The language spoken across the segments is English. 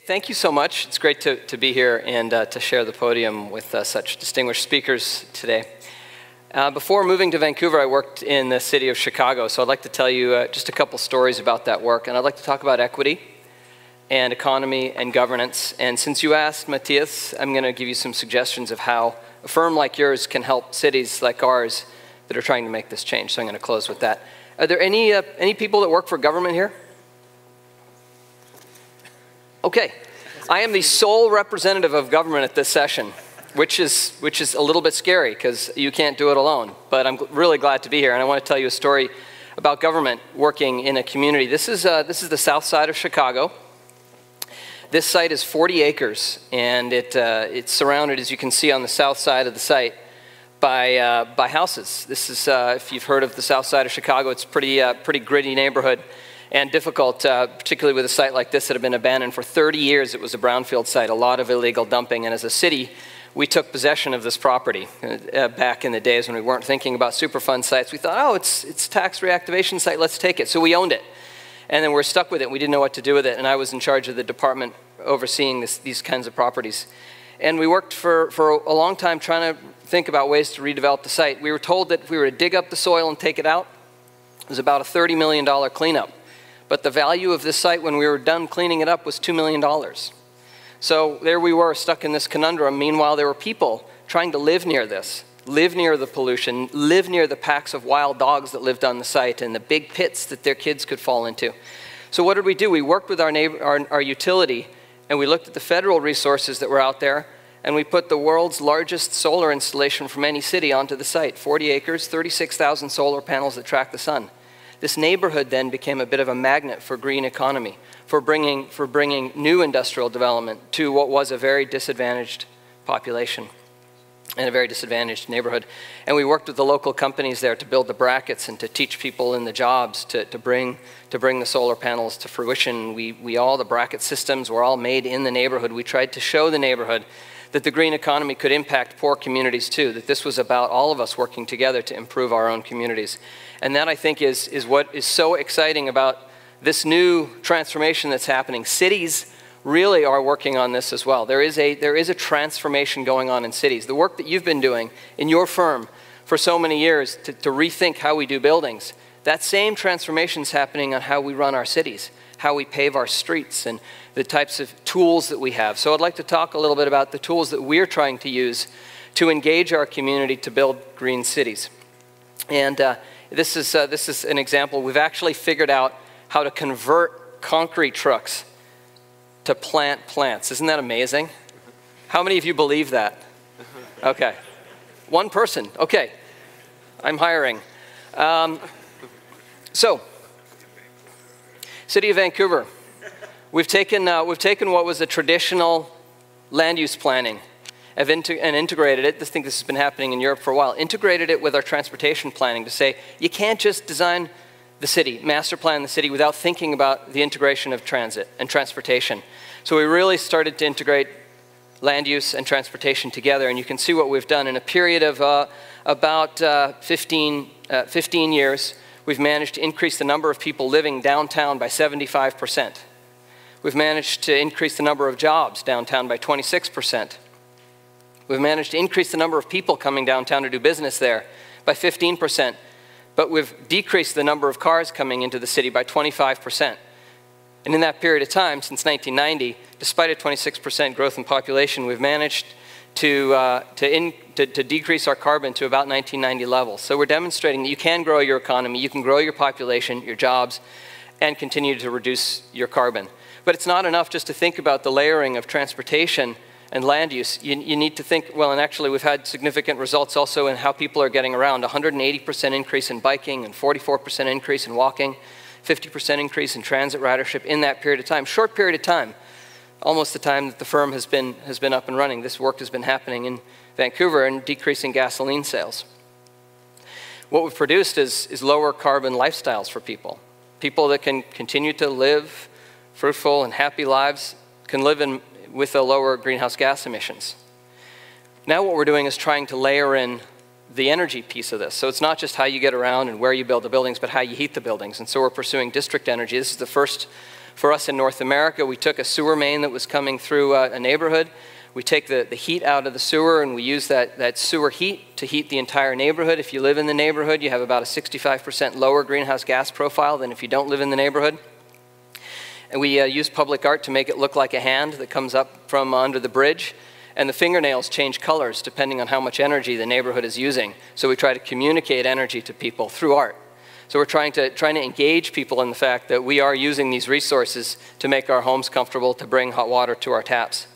Thank you so much. It's great to be here and to share the podium with such distinguished speakers today. Before moving to Vancouver, I worked in the city of Chicago, so I'd like to tell you just a couple stories about that work. And I'd like to talk about equity and economy and governance. And since you asked, Matthias, I'm going to give you some suggestions of how a firm like yours can help cities like ours that are trying to make this change. So I'm going to close with that. Are there any people that work for government here? Okay, I am the sole representative of government at this session, which is a little bit scary because you can't do it alone. But I'm really glad to be here, and I want to tell you a story about government working in a community. This is the south side of Chicago. This site is 40 acres, and it's surrounded, as you can see on the south side of the site, by houses. This is, if you've heard of the south side of Chicago, it's a pretty gritty neighborhood. And difficult, particularly with a site like this that had been abandoned for 30 years. It was a brownfield site, a lot of illegal dumping. And as a city, we took possession of this property back in the days when we weren't thinking about Superfund sites. We thought, oh, it's tax reactivation site, let's take it. So we owned it. And then we're stuck with it. We didn't know what to do with it. And I was in charge of the department overseeing these kinds of properties. And we worked for a long time trying to think about ways to redevelop the site. We were told that if we were to dig up the soil and take it out, it was about a $30 million cleanup. But the value of this site when we were done cleaning it up was $2 million. So there we were stuck in this conundrum. Meanwhile, there were people trying to live near this, live near the pollution, live near the packs of wild dogs that lived on the site and the big pits that their kids could fall into. So what did we do? We worked with our utility, and we looked at the federal resources that were out there, and we put the world's largest solar installation from any city onto the site. 40 acres, 36,000 solar panels that track the sun. This neighborhood then became a bit of a magnet for green economy, for bringing new industrial development to what was a very disadvantaged population and a very disadvantaged neighborhood. And we worked with the local companies there to build the brackets and to teach people in the jobs to bring the solar panels to fruition. The bracket systems were all made in the neighborhood. We tried to show the neighborhood that the green economy could impact poor communities too, that this was about all of us working together to improve our own communities. And that, I think, is what is so exciting about this new transformation that's happening. Cities really are working on this as well. There is a transformation going on in cities. The work that you've been doing in your firm for so many years to rethink how we do buildings, that same transformation is happening on how we run our cities, how we pave our streets, and the types of tools that we have. So I'd like to talk a little bit about the tools that we're trying to use to engage our community to build green cities. And this is an example. We've actually figured out how to convert concrete trucks to plant plants. Isn't that amazing? How many of you believe that? Okay. One person. Okay. I'm hiring. So, City of Vancouver. We've taken what was a traditional land use planning and integrated it. I think this has been happening in Europe for a while. Integrated it with our transportation planning to say, you can't just design the city, master plan the city without thinking about the integration of transit and transportation. So we really started to integrate land use and transportation together, and you can see what we've done. In a period of about 15 years, we've managed to increase the number of people living downtown by 75%. We've managed to increase the number of jobs downtown by 26%. We've managed to increase the number of people coming downtown to do business there by 15%. But we've decreased the number of cars coming into the city by 25%. And in that period of time, since 1990, despite a 26% growth in population, we've managed to decrease our carbon to about 1990 levels. So we're demonstrating that you can grow your economy, you can grow your population, your jobs, and continue to reduce your carbon. But it's not enough just to think about the layering of transportation and land use. You need to think, well, and actually we've had significant results also in how people are getting around. 180% increase in biking and 44% increase in walking, 50% increase in transit ridership in that period of time. Short period of time, almost the time that the firm has been up and running. This work has been happening in Vancouver and decreasing gasoline sales. What we've produced is lower carbon lifestyles for people. People that can continue to live fruitful and happy lives, can live with a lower greenhouse gas emissions. Now what we're doing is trying to layer in the energy piece of this. So it's not just how you get around and where you build the buildings, but how you heat the buildings. And so we're pursuing district energy. This is the first For us in North America, we took a sewer main that was coming through a neighborhood. We take the heat out of the sewer and we use that sewer heat to heat the entire neighborhood. If you live in the neighborhood, you have about a 65% lower greenhouse gas profile than if you don't live in the neighborhood. And we use public art to make it look like a hand that comes up from under the bridge. And the fingernails change colors depending on how much energy the neighborhood is using. So we try to communicate energy to people through art. So we're trying to engage people in the fact that we are using these resources to make our homes comfortable, to bring hot water to our taps.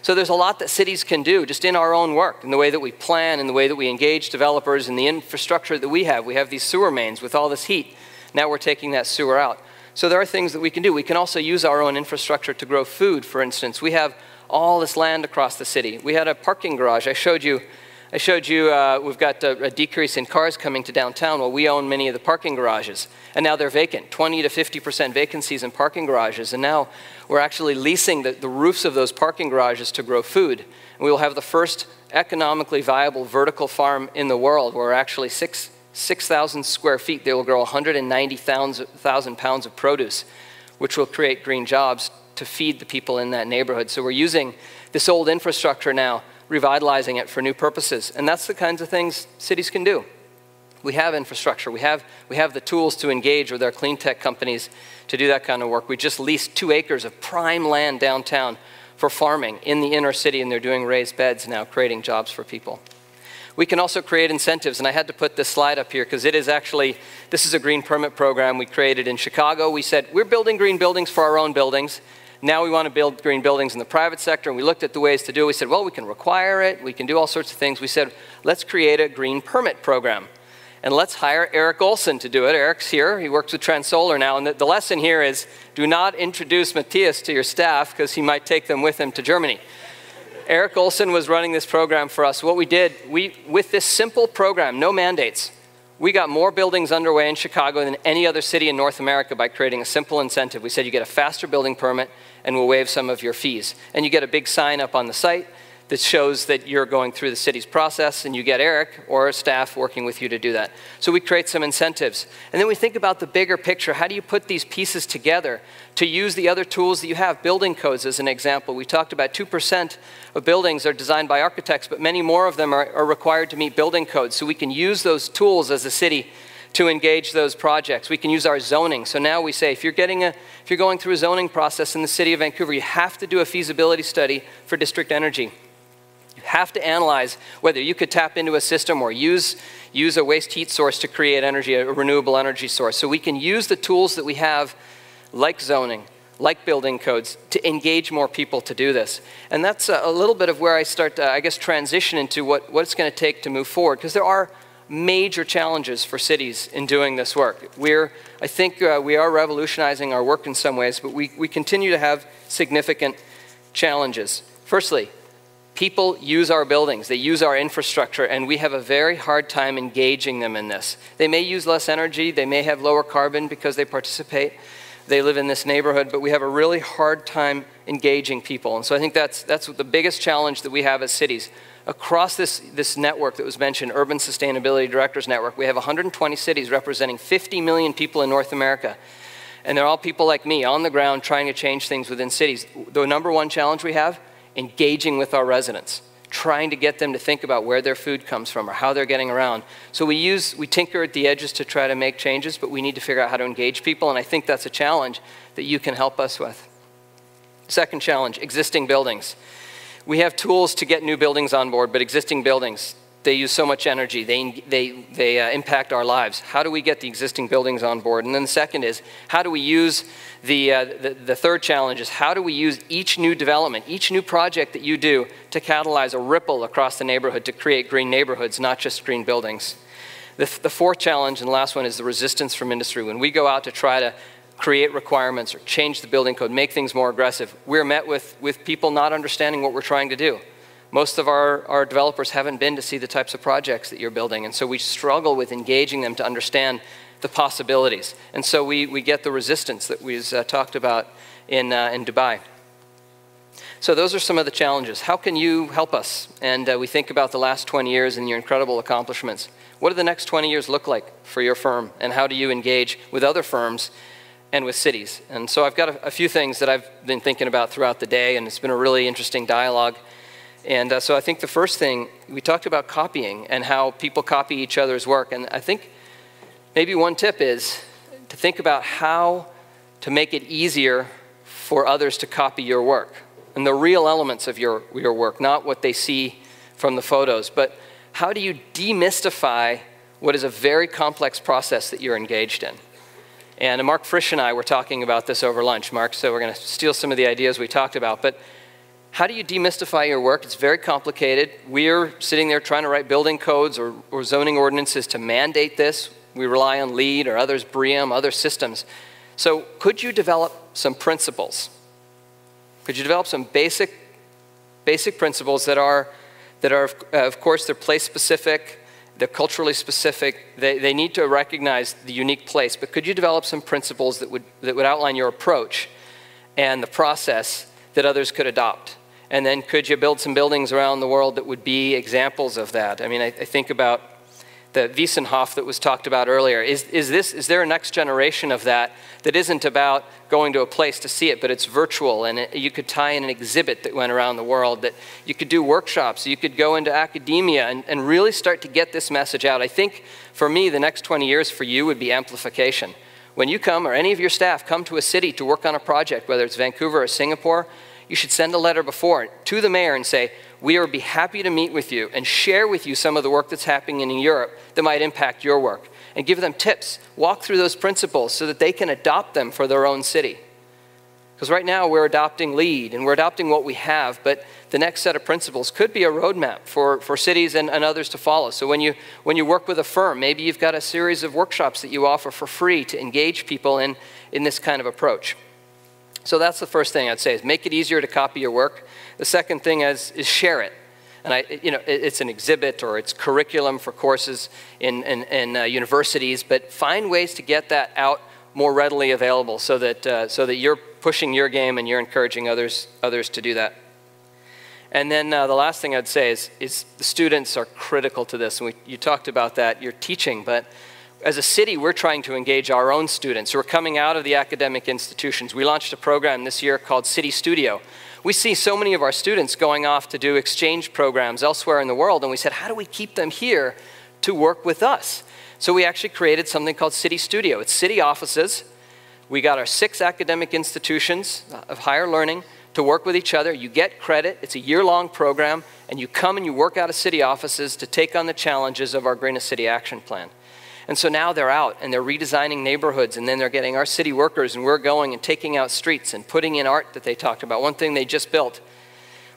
So there's a lot that cities can do just in our own work, in the way that we plan, in the way that we engage developers, in the infrastructure that we have. We have these sewer mains with all this heat. Now we're taking that sewer out. So there are things that we can do. We can also use our own infrastructure to grow food, for instance. We have all this land across the city. We had a parking garage. I showed you we've got a decrease in cars coming to downtown. Well, we own many of the parking garages, and now they're vacant, 20 to 50% vacancies in parking garages. And now we're actually leasing the roofs of those parking garages to grow food. And we will have the first economically viable vertical farm in the world where actually 6,000 square feet, they will grow 190,000 pounds of produce, which will create green jobs to feed the people in that neighborhood. So we're using this old infrastructure now, revitalizing it for new purposes. And that's the kinds of things cities can do. We have infrastructure. We have the tools to engage with our clean tech companies to do that kind of work. We just leased 2 acres of prime land downtown for farming in the inner city, and they're doing raised beds now, creating jobs for people. We can also create incentives, and I had to put this slide up here because this is a green permit program we created in Chicago. We said, we're building green buildings for our own buildings. Now we want to build green buildings in the private sector, and we looked at the ways to do it. We said, well, we can require it. We can do all sorts of things. We said, let's create a green permit program, and let's hire Eric Olson to do it. Eric's here. He works with Transsolar now, and the lesson here is do not introduce Matthias to your staff because he might take them with him to Germany. Eric Olson was running this program for us. What we did, with this simple program, no mandates, we got more buildings underway in Chicago than any other city in North America by creating a simple incentive. We said you get a faster building permit and we'll waive some of your fees. And you get a big sign up on the site that shows that you're going through the city's process, and you get Eric or staff working with you to do that. So we create some incentives. And then we think about the bigger picture. How do you put these pieces together to use the other tools that you have? Building codes as an example. We talked about 2% of buildings are designed by architects, but many more of them are required to meet building codes. So we can use those tools as a city to engage those projects. We can use our zoning. So now we say if you're going through a zoning process in the city of Vancouver, you have to do a feasibility study for district energy. You have to analyze whether you could tap into a system or use a waste heat source to create energy, a renewable energy source. So we can use the tools that we have, like zoning, like building codes, to engage more people to do this. And that's a little bit of where I start to, I guess, transition into what it's going to take to move forward, because there are major challenges for cities in doing this work. I think we are revolutionizing our work in some ways, but we continue to have significant challenges. Firstly, people use our buildings, they use our infrastructure, and we have a very hard time engaging them in this. They may use less energy, they may have lower carbon because they participate, they live in this neighborhood, but we have a really hard time engaging people. And so I think that's the biggest challenge that we have as cities. Across this network that was mentioned, Urban Sustainability Directors Network, we have 120 cities representing 50 million people in North America. And they're all people like me on the ground trying to change things within cities. The number one challenge we have, engaging with our residents, trying to get them to think about where their food comes from or how they're getting around. So we tinker at the edges to try to make changes, but we need to figure out how to engage people, and I think that's a challenge that you can help us with. Second challenge, existing buildings. We have tools to get new buildings on board, but existing buildings, they use so much energy, they impact our lives. How do we get the existing buildings on board? And then the second is, how do we use the third challenge is, how do we use each new development, each new project that you do to catalyze a ripple across the neighborhood to create green neighborhoods, not just green buildings? The fourth challenge and the last one is the resistance from industry. When we go out to try to create requirements or change the building code, make things more aggressive, we're met with people not understanding what we're trying to do. Most of our developers haven't been to see the types of projects that you're building, and so we struggle with engaging them to understand the possibilities. And so we get the resistance that we talked about in Dubai. So those are some of the challenges. How can you help us? And we think about the last 20 years and your incredible accomplishments. What do the next 20 years look like for your firm, and how do you engage with other firms and with cities. And so I've got a few things that I've been thinking about throughout the day, and it's been a really interesting dialogue. And so I think the first thing, we talked about copying and how people copy each other's work. And I think maybe one tip is to think about how to make it easier for others to copy your work. And the real elements of your work, not what they see from the photos, but how do you demystify what is a very complex process that you're engaged in? And Mark Frisch and I were talking about this over lunch, Mark, so we're going to steal some of the ideas we talked about. But how do you demystify your work? It's very complicated. We're sitting there trying to write building codes or zoning ordinances to mandate this. We rely on LEED or others, BREEAM, other systems. So could you develop some principles? Could you develop some basic principles that are of course, they're place-specific, they're culturally specific, they need to recognize the unique place, but could you develop some principles that would outline your approach and the process that others could adopt? And then could you build some buildings around the world that would be examples of that? I mean, I think about the Wiesenhof that was talked about earlier. Is there a next generation of that isn't about going to a place to see it, but it's virtual, and you could tie in an exhibit that went around the world, that you could do workshops, you could go into academia and really start to get this message out. I think for me, the next 20 years for you would be amplification. When you come, or any of your staff come to a city to work on a project, whether it's Vancouver or Singapore, you should send a letter before to the mayor and say, we would be happy to meet with you and share with you some of the work that's happening in Europe that might impact your work, and give them tips. Walk through those principles so that they can adopt them for their own city. Because right now we're adopting LEED and we're adopting what we have, but the next set of principles could be a roadmap for cities and others to follow. So when you work with a firm, maybe you've got a series of workshops that you offer for free to engage people in this kind of approach. So that's the first thing I'd say, is make it easier to copy your work. The second thing is share it. And it's an exhibit or it's curriculum for courses in universities, but find ways to get that out more readily available so that you're pushing your game and you're encouraging others to do that. And then the last thing I'd say is the students are critical to this. And you talked about that, you're teaching, but as a city, we're trying to engage our own students who are coming out of the academic institutions. We launched a program this year called City Studio. We see so many of our students going off to do exchange programs elsewhere in the world, and we said, how do we keep them here to work with us? So we actually created something called City Studio. It's city offices. We got our 6 academic institutions of higher learning to work with each other. You get credit. It's a year-long program, and you come and you work out of city offices to take on the challenges of our Greenest City Action Plan. And so now they're out and they're redesigning neighborhoods, and then they're getting our city workers, and we're going and taking out streets and putting in art that they talked about. One thing they just built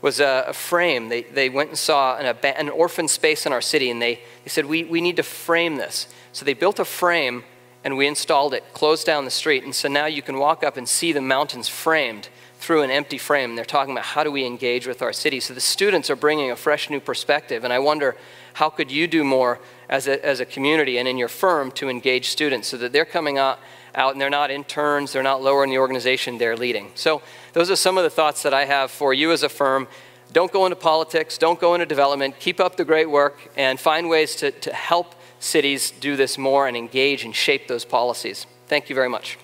was a frame. They went and saw an orphan space in our city, and they said, we need to frame this. So they built a frame and we installed it, closed down the street, and so now you can walk up and see the mountains framed through an empty frame. And they're talking about how do we engage with our city. So the students are bringing a fresh new perspective, and I wonder, how could you do more as a community and in your firm to engage students so that they're coming out and they're not interns, they're not lower in the organization, they're leading. So those are some of the thoughts that I have for you as a firm. Don't go into politics, don't go into development, keep up the great work, and find ways to help cities do this more and engage and shape those policies. Thank you very much.